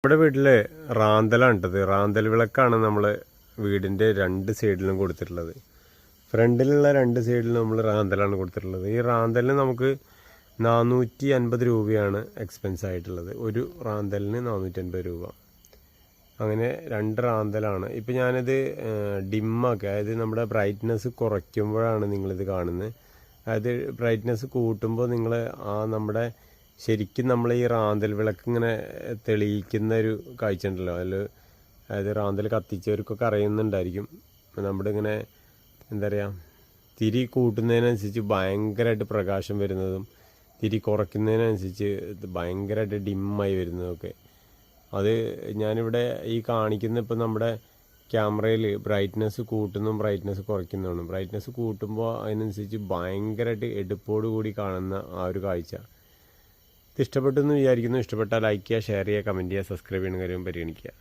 നമ്മുടെ വീട്ടിൽ റാന്തലാണ് ഇട്ടത്. റാന്തൽ വിളക്കാണ് നമ്മൾ വീടിൻ്റെ രണ്ട് സൈഡിലും കൊടുത്തിട്ടുള്ളത്. ഫ്രണ്ടിലുള്ള രണ്ട് സൈഡിലും നമ്മൾ റാന്തലാണ് കൊടുത്തിട്ടുള്ളത്. ഈ റാന്തലിന് നമുക്ക് 450 രൂപയാണ് എക്സ്പെൻസ് ആയിട്ടുള്ളത്. ഒരു റാന്തലിന് 450 രൂപ. അങ്ങനെ രണ്ട് റാന്തലാണ്. ഇപ്പം ഞാനിത് ഡിമ്മാക്കി, അതായത് നമ്മുടെ ബ്രൈറ്റ്നെസ് കുറയ്ക്കുമ്പോഴാണ് നിങ്ങളിത് കാണുന്നത്. അതായത് ബ്രൈറ്റ്നെസ് കൂട്ടുമ്പോൾ നിങ്ങൾ നമ്മുടെ ശരിക്കും നമ്മൾ ഈ റാന്തൽ വിളക്ക് ഇങ്ങനെ തെളിയിക്കുന്ന ഒരു കാഴ്ച ഉണ്ടല്ലോ, അതായത് റാന്തൽ കത്തിച്ചവർക്കൊക്കെ അറിയുന്നുണ്ടായിരിക്കും. നമ്മുടെ ഇങ്ങനെ എന്താ പറയുക, തിരി കൂട്ടുന്നതിനനുസരിച്ച് ഭയങ്കരമായിട്ട് പ്രകാശം വരുന്നതും തിരി കുറയ്ക്കുന്നതിനനുസരിച്ച് ഭയങ്കരമായിട്ട് ഡിമ്മായി വരുന്നതൊക്കെ. അത് ഞാനിവിടെ ഈ കാണിക്കുന്ന ഇപ്പം നമ്മുടെ ക്യാമറയിൽ ബ്രൈറ്റ്നെസ് കൂട്ടുന്നതും ബ്രൈറ്റ്നെസ് കുറയ്ക്കുന്നതാണ്. ബ്രൈറ്റ്നെസ് കൂട്ടുമ്പോൾ അതിനനുസരിച്ച് ഭയങ്കരമായിട്ട് എടുപ്പോട് കൂടി കാണുന്ന ആ ഒരു കാഴ്ച. ഇത് ഇഷ്ടപ്പെട്ടെന്ന് വിചാരിക്കുന്നു. ഇഷ്ടപ്പെട്ടാൽ ലൈക്ക് ചെയ്യുക, ഷെയർ ചെയ്യുക, കമൻറ്റ് ചെയ്യുക, സബ്സ്ക്രൈബ് ചെയ്യുന്ന കാര്യം പരിഗണിക്കുക.